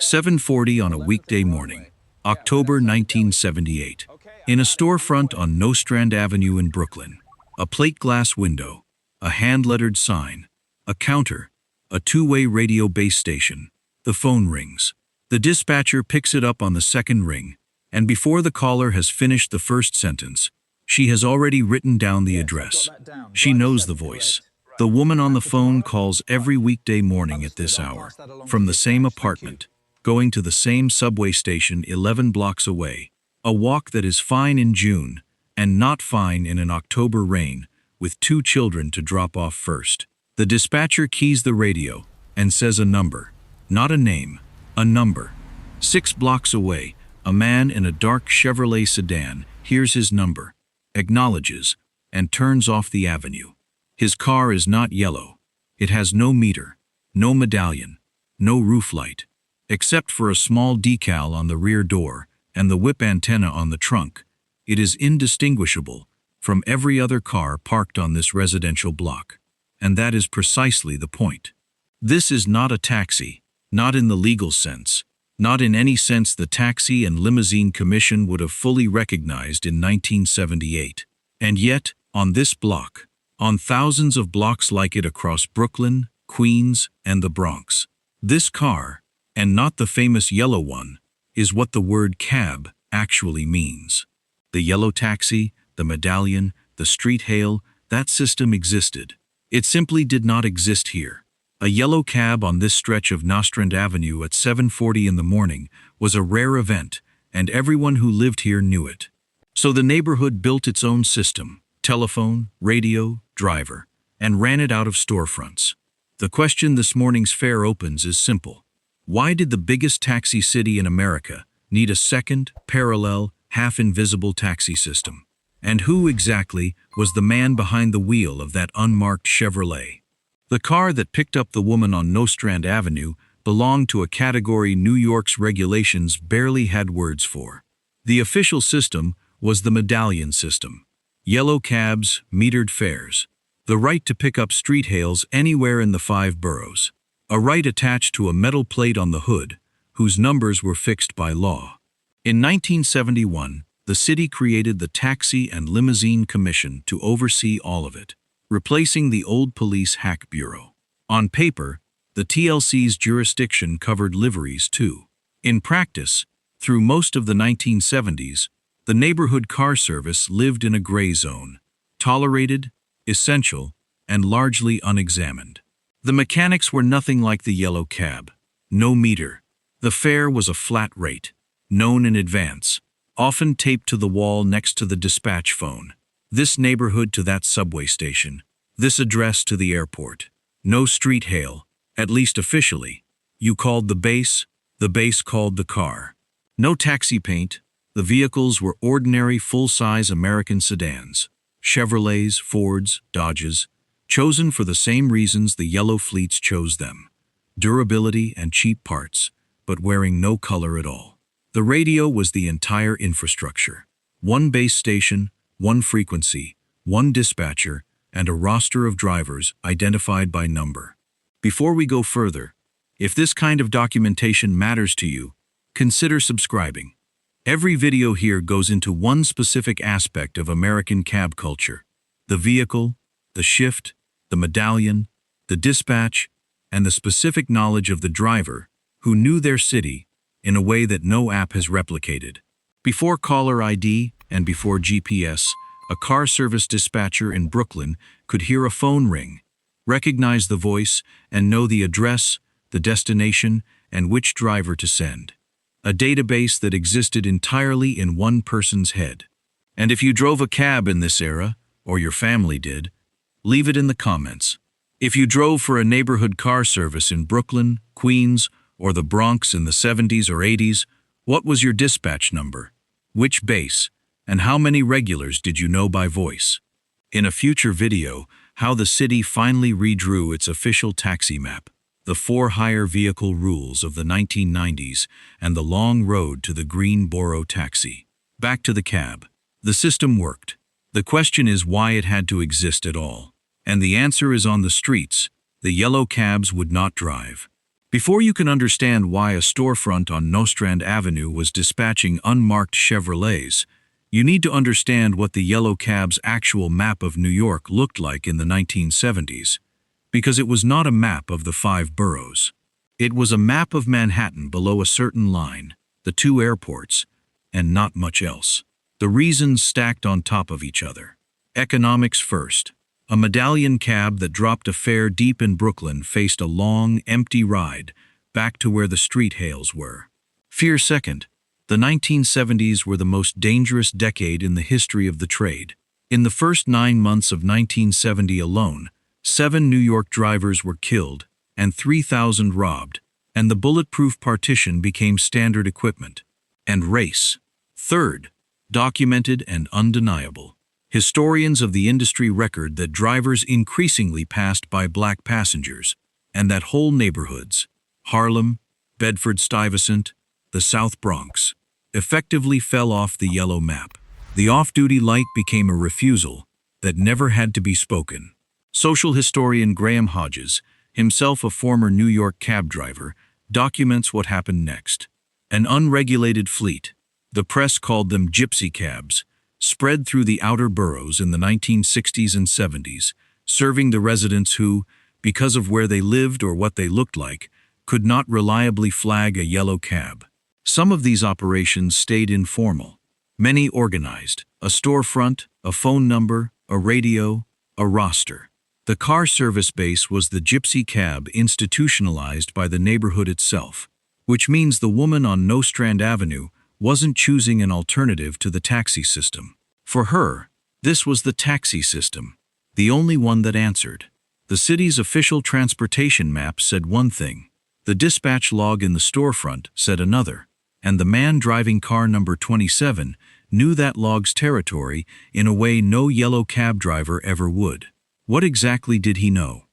7:40 on a weekday morning, October 1978. In a storefront on Nostrand Avenue in Brooklyn, a plate glass window, a hand-lettered sign, a counter, a two-way radio base station. The phone rings. The dispatcher picks it up on the second ring, and before the caller has finished the first sentence, she has already written down the address. She knows the voice. The woman on the phone calls every weekday morning at this hour, from the same apartment, going to the same subway station 11 blocks away, a walk that is fine in June and not fine in an October rain, with 2 children to drop off first. The dispatcher keys the radio and says a number, not a name, a number. 6 blocks away, a man in a dark Chevrolet sedan hears his number, acknowledges, and turns off the avenue. His car is not yellow. It has no meter, no medallion, no roof light, except for a small decal on the rear door and the whip antenna on the trunk. It is indistinguishable from every other car parked on this residential block. And that is precisely the point. This is not a taxi, not in the legal sense, not in any sense the Taxi and Limousine Commission would have fully recognized in 1978. And yet, on this block, on thousands of blocks like it across Brooklyn, Queens, and the Bronx, this car, and not the famous yellow one, is what the word cab actually means. The yellow taxi, the medallion, the street hail, that system existed. It simply did not exist here. A yellow cab on this stretch of Nostrand Avenue at 7:40 in the morning was a rare event, and everyone who lived here knew it. So the neighborhood built its own system, telephone, radio, driver, and ran it out of storefronts. The question this morning's fair opens is simple. Why did the biggest taxi city in America need a second, parallel, half-invisible taxi system? And who exactly was the man behind the wheel of that unmarked Chevrolet? The car that picked up the woman on Nostrand Avenue belonged to a category New York's regulations barely had words for. The official system was the medallion system. Yellow cabs, metered fares. The right to pick up street hails anywhere in the 5 boroughs. A right attached to a metal plate on the hood, whose numbers were fixed by law. In 1971, the city created the Taxi and Limousine Commission to oversee all of it, replacing the old police hack bureau. On paper, the TLC's jurisdiction covered liveries too. In practice, through most of the 1970s, the neighborhood car service lived in a gray zone, tolerated, essential, and largely unexamined. The mechanics were nothing like the yellow cab. No meter. The fare was a flat rate, known in advance, often taped to the wall next to the dispatch phone. This neighborhood to that subway station. This address to the airport. No street hail, at least officially. You called the base called the car. No taxi paint. The vehicles were ordinary full-size American sedans. Chevrolets, Fords, Dodges, chosen for the same reasons the yellow fleets chose them. Durability and cheap parts, but wearing no color at all. The radio was the entire infrastructure. One base station, one frequency, one dispatcher, and a roster of drivers identified by number. Before we go further, if this kind of documentation matters to you, consider subscribing. Every video here goes into one specific aspect of American cab culture: the vehicle, the shift, the medallion, the dispatch, and the specific knowledge of the driver who knew their city in a way that no app has replicated. Before caller ID and before GPS, a car service dispatcher in Brooklyn could hear a phone ring, recognize the voice, and know the address, the destination, and which driver to send. A database that existed entirely in one person's head. And if you drove a cab in this era, or your family did, leave it in the comments. If you drove for a neighborhood car service in Brooklyn, Queens, or the Bronx in the 70s or 80s, what was your dispatch number? Which base? And how many regulars did you know by voice? In a future video, how the city finally redrew its official taxi map, the 4 hire vehicle rules of the 1990s, and the long road to the green boro taxi. Back to the cab. The system worked. The question is why it had to exist at all. And the answer is on the streets. The yellow cabs would not drive. Before you can understand why a storefront on Nostrand Avenue was dispatching unmarked Chevrolets, you need to understand what the yellow cab's actual map of New York looked like in the 1970s, because it was not a map of the 5 boroughs. It was a map of Manhattan below a certain line, the 2 airports, and not much else. The reasons stacked on top of each other. Economics first. A medallion cab that dropped a fare deep in Brooklyn faced a long, empty ride back to where the street hails were. Fear second. The 1970s were the most dangerous decade in the history of the trade. In the first 9 months of 1970 alone, 7 New York drivers were killed and 3,000 robbed, and the bulletproof partition became standard equipment. And race. Third. Documented and undeniable. Historians of the industry record that drivers increasingly passed by black passengers, and that whole neighborhoods, Harlem, Bedford-Stuyvesant, the South Bronx, effectively fell off the yellow map. The off-duty light became a refusal that never had to be spoken. Social historian Graham Hodges, himself a former New York cab driver, documents what happened next. An unregulated fleet, the press called them gypsy cabs, spread through the outer boroughs in the 1960s and 70s, serving the residents who, because of where they lived or what they looked like, could not reliably flag a yellow cab. Some of these operations stayed informal. Many organized: a storefront, a phone number, a radio, a roster. The car service base was the gypsy cab institutionalized by the neighborhood itself, which means the woman on Nostrand Avenue wasn't choosing an alternative to the taxi system. For her, this was the taxi system, the only one that answered. The city's official transportation map said one thing, the dispatch log in the storefront said another, and the man driving car number 27 knew that log's territory in a way no yellow cab driver ever would. What exactly did he know?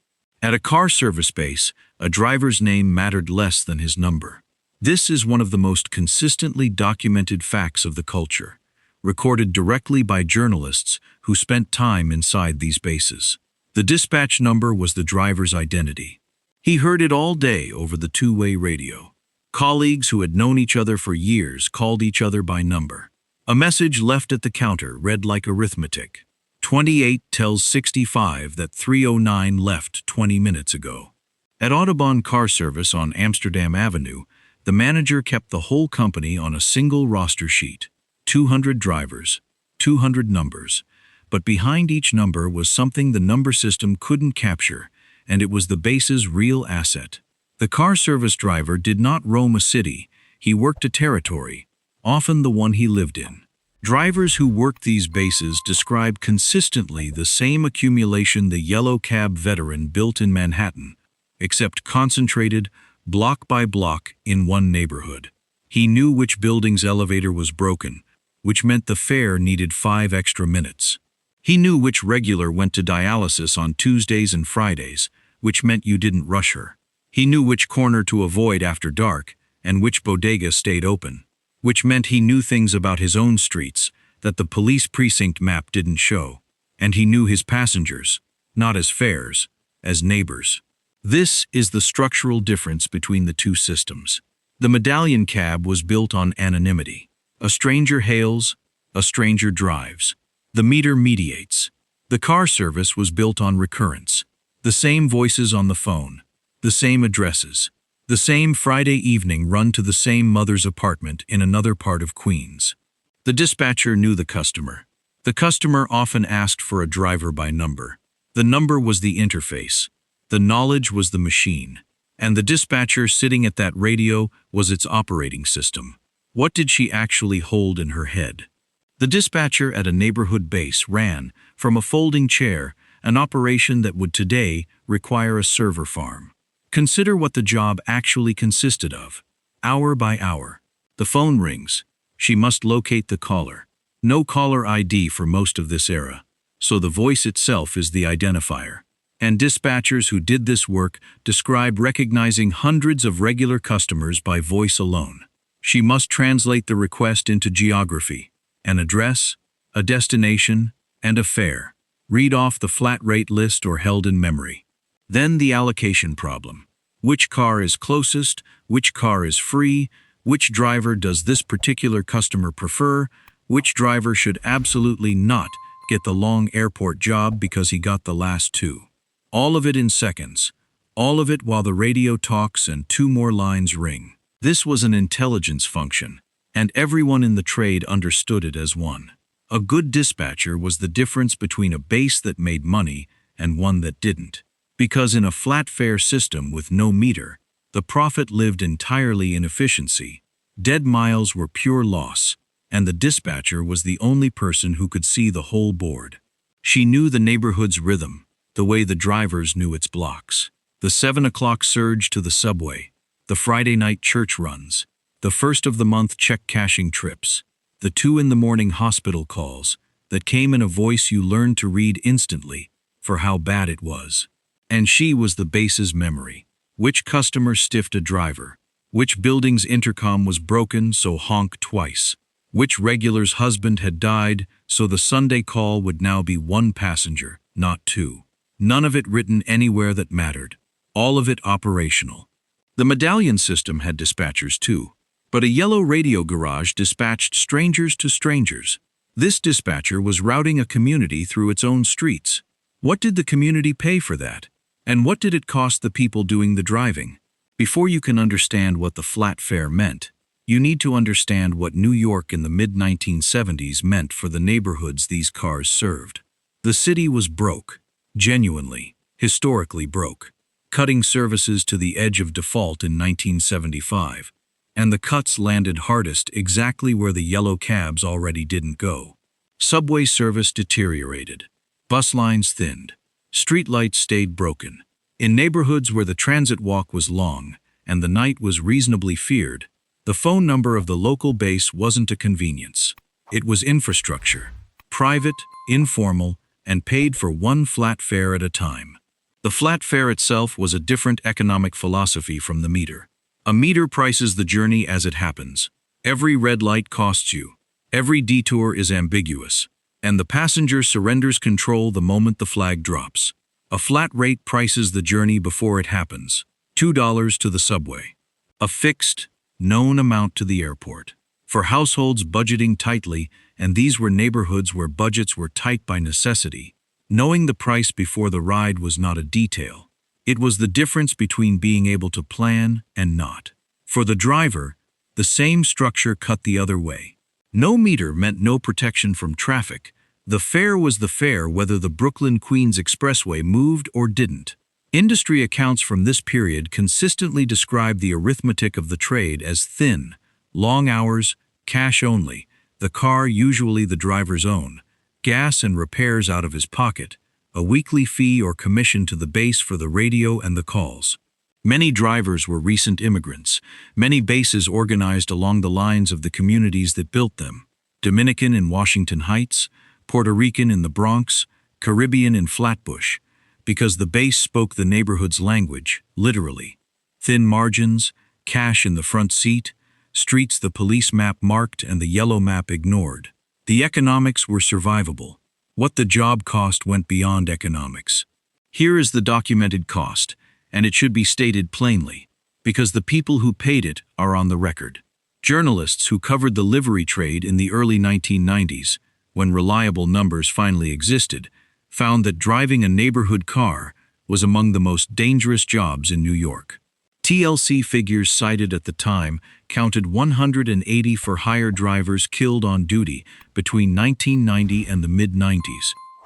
At a car service base, a driver's name mattered less than his number. This is one of the most consistently documented facts of the culture, recorded directly by journalists who spent time inside these bases. The dispatch number was the driver's identity. He heard it all day over the two-way radio. Colleagues who had known each other for years called each other by number. A message left at the counter read like arithmetic. 28 tells 65 that 309 left 20 minutes ago. At Audubon Car Service on Amsterdam Avenue, the manager kept the whole company on a single roster sheet. 200 drivers, 200 numbers, but behind each number was something the number system couldn't capture, and it was the base's real asset. The car service driver did not roam a city, he worked a territory, often the one he lived in. Drivers who worked these bases describe consistently the same accumulation the yellow cab veteran built in Manhattan, except concentrated, block by block, in one neighborhood. He knew which building's elevator was broken, which meant the fare needed 5 extra minutes. He knew which regular went to dialysis on Tuesdays and Fridays, which meant you didn't rush her. He knew which corner to avoid after dark and which bodega stayed open, which meant he knew things about his own streets that the police precinct map didn't show. And he knew his passengers, not as fares, as neighbors. This is the structural difference between the two systems. The medallion cab was built on anonymity. A stranger hails, a stranger drives. The meter mediates. The car service was built on recurrence. The same voices on the phone, the same addresses, the same Friday evening run to the same mother's apartment in another part of Queens. The dispatcher knew the customer. The customer often asked for a driver by number. The number was the interface. The knowledge was the machine. And the dispatcher sitting at that radio was its operating system. What did she actually hold in her head? The dispatcher at a neighborhood base ran, from a folding chair, an operation that would today require a server farm. Consider what the job actually consisted of. Hour by hour. The phone rings. She must locate the caller. No caller ID for most of this era, so the voice itself is the identifier. And dispatchers who did this work describe recognizing hundreds of regular customers by voice alone. She must translate the request into geography, an address, a destination, and a fare. Read off the flat rate list or held in memory. Then the allocation problem. Which car is closest? Which car is free? Which driver does this particular customer prefer? Which driver should absolutely not get the long airport job because he got the last two? All of it in seconds. All of it while the radio talks and two more lines ring. This was an intelligence function, and everyone in the trade understood it as one. A good dispatcher was the difference between a base that made money and one that didn't. Because in a flat fare system with no meter, the profit lived entirely in efficiency. Dead miles were pure loss, and the dispatcher was the only person who could see the whole board. She knew the neighborhood's rhythm, the way the drivers knew its blocks. The 7 o'clock surge to the subway, the Friday night church runs, the first of the month check cashing trips, the 2 in the morning hospital calls that came in a voice you learned to read instantly for how bad it was. And she was the base's memory. Which customer stiffed a driver? Which building's intercom was broken, so honk twice? Which regular's husband had died, so the Sunday call would now be 1 passenger, not 2. None of it written anywhere that mattered. All of it operational. The medallion system had dispatchers too, but a yellow radio garage dispatched strangers to strangers. This dispatcher was routing a community through its own streets. What did the community pay for that? And what did it cost the people doing the driving? Before you can understand what the flat fare meant, you need to understand what New York in the mid-1970s meant for the neighborhoods these cars served. The city was broke, genuinely, historically broke, cutting services to the edge of default in 1975, and the cuts landed hardest exactly where the yellow cabs already didn't go. Subway service deteriorated. Bus lines thinned. Streetlights stayed broken. In neighborhoods where the transit walk was long and the night was reasonably feared, the phone number of the local base wasn't a convenience. It was infrastructure, private, informal, and paid for 1 flat fare at a time. The flat fare itself was a different economic philosophy from the meter. A meter prices the journey as it happens. Every red light costs you. Every detour is ambiguous. And the passenger surrenders control the moment the flag drops. A flat rate prices the journey before it happens. $2 to the subway. A fixed, known amount to the airport. For households budgeting tightly, and these were neighborhoods where budgets were tight by necessity, knowing the price before the ride was not a detail. It was the difference between being able to plan and not. For the driver, the same structure cut the other way. No meter meant no protection from traffic. The fare was the fare whether the Brooklyn-Queens Expressway moved or didn't. Industry accounts from this period consistently describe the arithmetic of the trade as thin, long hours, cash only, the car usually the driver's own, gas and repairs out of his pocket, a weekly fee or commission to the base for the radio and the calls. Many drivers were recent immigrants. Many bases organized along the lines of the communities that built them. Dominican in Washington Heights, Puerto Rican in the Bronx, Caribbean in Flatbush, because the base spoke the neighborhood's language, literally. Thin margins, cash in the front seat, streets the police map marked and the yellow map ignored. The economics were survivable. What the job cost went beyond economics. Here is the documented cost, and it should be stated plainly, because the people who paid it are on the record. Journalists who covered the livery trade in the early 1990s, when reliable numbers finally existed, found that driving a neighborhood car was among the most dangerous jobs in New York. TLC figures cited at the time counted 180 for-hire drivers killed on duty between 1990 and the mid-90s,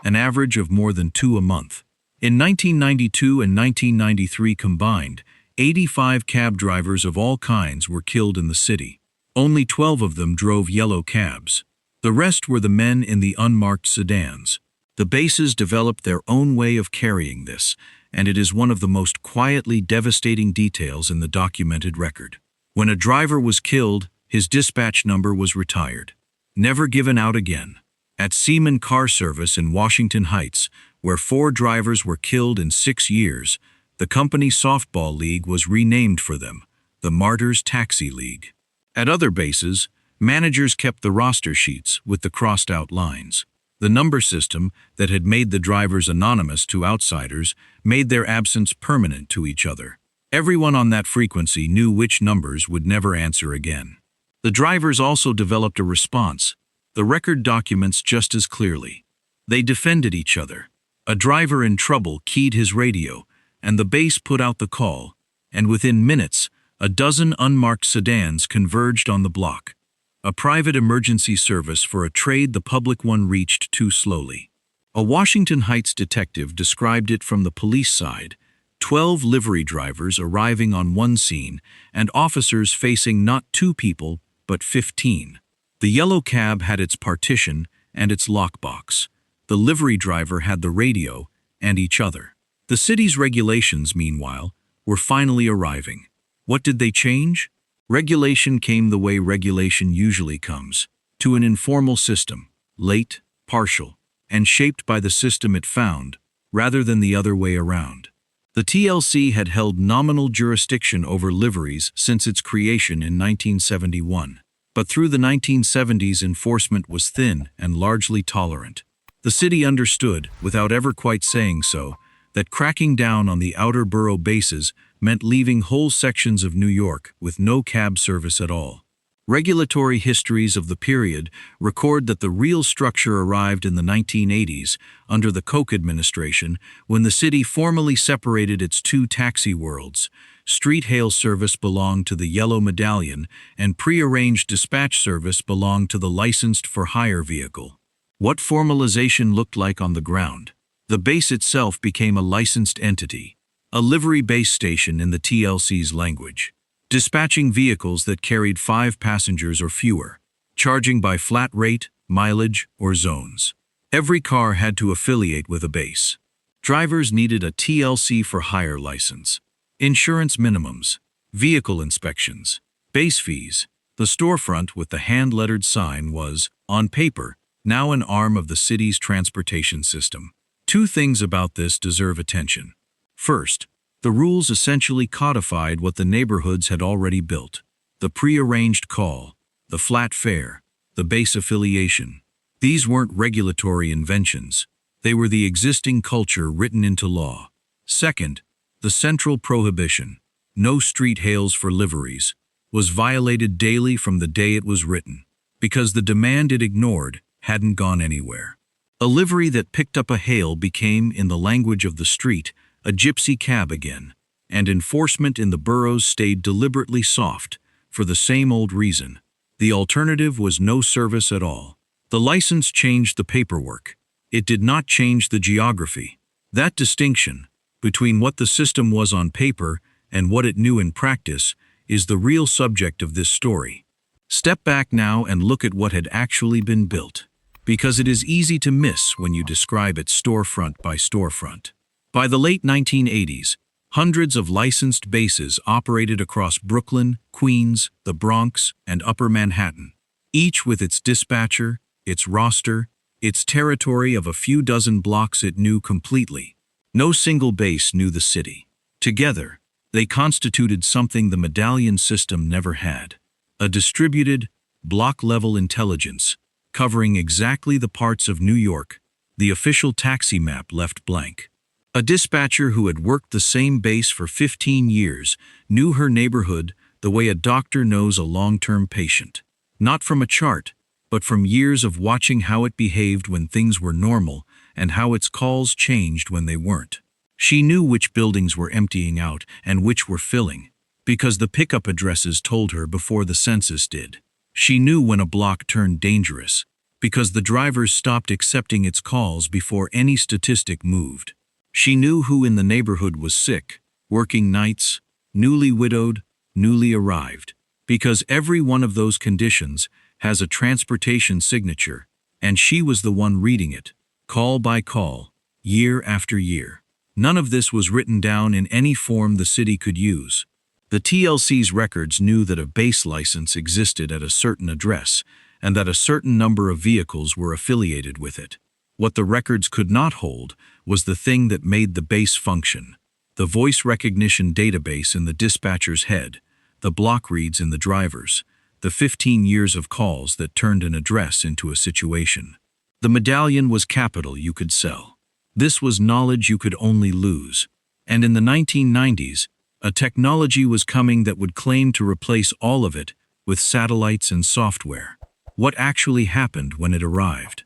an average of more than 2 a month. In 1992 and 1993 combined, 85 cab drivers of all kinds were killed in the city. Only 12 of them drove yellow cabs. The rest were the men in the unmarked sedans. The bases developed their own way of carrying this, and it is one of the most quietly devastating details in the documented record. When a driver was killed, his dispatch number was retired. Never given out again. At Seaman Car Service in Washington Heights, where 4 drivers were killed in 6 years, the company softball league was renamed for them, the Martyrs Taxi League. At other bases, managers kept the roster sheets with the crossed-out lines. The number system that had made the drivers anonymous to outsiders made their absence permanent to each other. Everyone on that frequency knew which numbers would never answer again. The drivers also developed a response. The record documents just as clearly. They defended each other. A driver in trouble keyed his radio, and the base put out the call, and within minutes, a dozen unmarked sedans converged on the block. A private emergency service for a trade the public one reached too slowly. A Washington Heights detective described it from the police side: 12 livery drivers arriving on one scene, and officers facing not 2 people, but 15. The yellow cab had its partition and its lockbox. The livery driver had the radio and each other. The city's regulations, meanwhile, were finally arriving. What did they change? Regulation came the way regulation usually comes, to an informal system, late, partial, and shaped by the system it found, rather than the other way around. The TLC had held nominal jurisdiction over liveries since its creation in 1971, but through the 1970s enforcement was thin and largely tolerant. The city understood, without ever quite saying so, that cracking down on the outer borough bases meant leaving whole sections of New York with no cab service at all. Regulatory histories of the period record that the real structure arrived in the 1980s under the Koch administration, when the city formally separated its 2 taxi worlds. Street hail service belonged to the yellow medallion, and prearranged dispatch service belonged to the licensed for hire vehicle. What formalization looked like on the ground? The base itself became a licensed entity, a livery base station in the TLC's language, dispatching vehicles that carried 5 passengers or fewer, charging by flat rate, mileage, or zones. Every car had to affiliate with a base. Drivers needed a TLC for hire license, insurance minimums, vehicle inspections, base fees. The storefront with the hand-lettered sign was, on paper, now an arm of the city's transportation system. 2 things about this deserve attention. First, the rules essentially codified what the neighborhoods had already built: the prearranged call, the flat fare, the base affiliation. These weren't regulatory inventions. They were the existing culture written into law. Second, the central prohibition, no street hails for liveries, was violated daily from the day it was written, because the demand it ignored hadn't gone anywhere. A livery that picked up a hail became, in the language of the street, a gypsy cab again, and enforcement in the boroughs stayed deliberately soft, for the same old reason. The alternative was no service at all. The license changed the paperwork. It did not change the geography. That distinction, between what the system was on paper and what it knew in practice, is the real subject of this story. Step back now and look at what had actually been built, because it is easy to miss when you describe it storefront by storefront. By the late 1980s, hundreds of licensed bases operated across Brooklyn, Queens, the Bronx, and Upper Manhattan, each with its dispatcher, its roster, its territory of a few dozen blocks it knew completely. No single base knew the city. Together, they constituted something the medallion system never had: a distributed, block-level intelligence, covering exactly the parts of New York the official taxi map left blank. A dispatcher who had worked the same base for 15 years knew her neighborhood the way a doctor knows a long-term patient, not from a chart, but from years of watching how it behaved when things were normal and how its calls changed when they weren't. She knew which buildings were emptying out and which were filling, because the pickup addresses told her before the census did. She knew when a block turned dangerous, because the drivers stopped accepting its calls before any statistic moved. She knew who in the neighborhood was sick, working nights, newly widowed, newly arrived, because every one of those conditions has a transportation signature, and she was the one reading it, call by call, year after year. None of this was written down in any form the city could use. The TLC's records knew that a base license existed at a certain address, and that a certain number of vehicles were affiliated with it. What the records could not hold was the thing that made the base function: the voice recognition database in the dispatcher's head, the block reads in the driver's, the 15 years of calls that turned an address into a situation. The medallion was capital you could sell. This was knowledge you could only lose. And in the 1990s, A technology was coming that would claim to replace all of it with satellites and software. What actually happened when it arrived?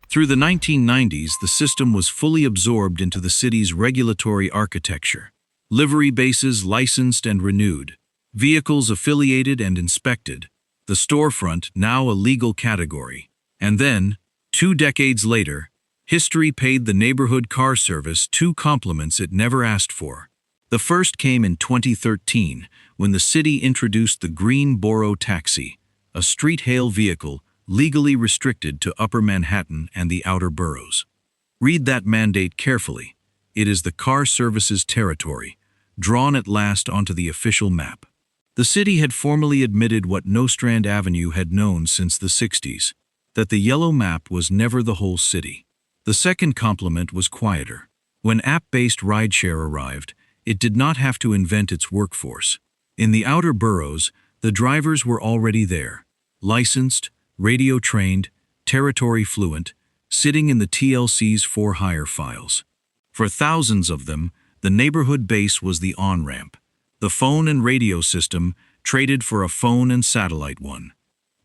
Through the 1990s, the system was fully absorbed into the city's regulatory architecture. Livery bases licensed and renewed, vehicles affiliated and inspected, the storefront now a legal category. And then, 2 decades later, history paid the neighborhood car service 2 compliments it never asked for. The first came in 2013, when the city introduced the green boro taxi, a street-hail vehicle legally restricted to Upper Manhattan and the outer boroughs. Read that mandate carefully. It is the car service's territory, drawn at last onto the official map. The city had formally admitted what Nostrand Avenue had known since the 60s, that the yellow map was never the whole city. The second compliment was quieter. When app-based rideshare arrived, it did not have to invent its workforce. In the outer boroughs, the drivers were already there, licensed, radio-trained, territory-fluent, sitting in the TLC's for-hire files. For thousands of them, the neighborhood base was the on-ramp. The phone and radio system traded for a phone and satellite one.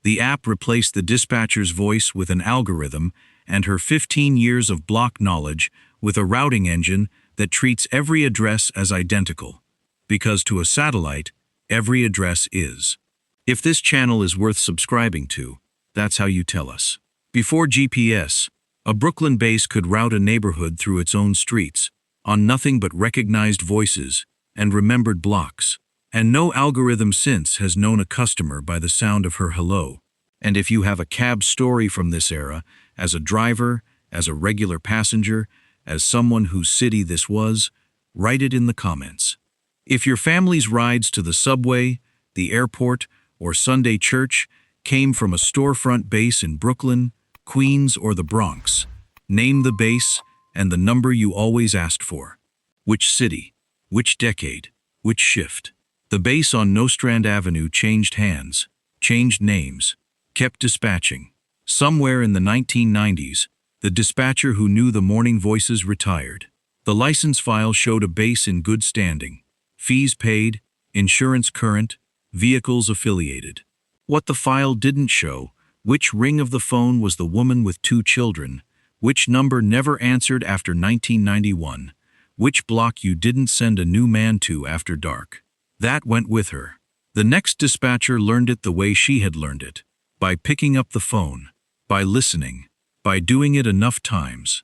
The app replaced the dispatcher's voice with an algorithm and her 15 years of block knowledge with a routing engine that treats every address as identical. Because to a satellite, every address is. If this channel is worth subscribing to, that's how you tell us. Before GPS, a Brooklyn base could route a neighborhood through its own streets, on nothing but recognized voices and remembered blocks. And no algorithm since has known a customer by the sound of her hello. And if you have a cab story from this era, as a driver, as a regular passenger, as someone whose city this was, write it in the comments. If your family's rides to the subway, the airport, or Sunday church came from a storefront base in Brooklyn, Queens, or the Bronx, name the base and the number you always asked for. Which city? Which decade? Which shift? The base on Nostrand Avenue changed hands, changed names, kept dispatching. Somewhere in the 1990s, the dispatcher who knew the morning voices retired. The license file showed a base in good standing, fees paid, insurance current, vehicles affiliated. What the file didn't show, which ring of the phone was the woman with 2 children, which number never answered after 1991, which block you didn't send a new man to after dark. That went with her. The next dispatcher learned it the way she had learned it, by picking up the phone, by listening, by doing it enough times.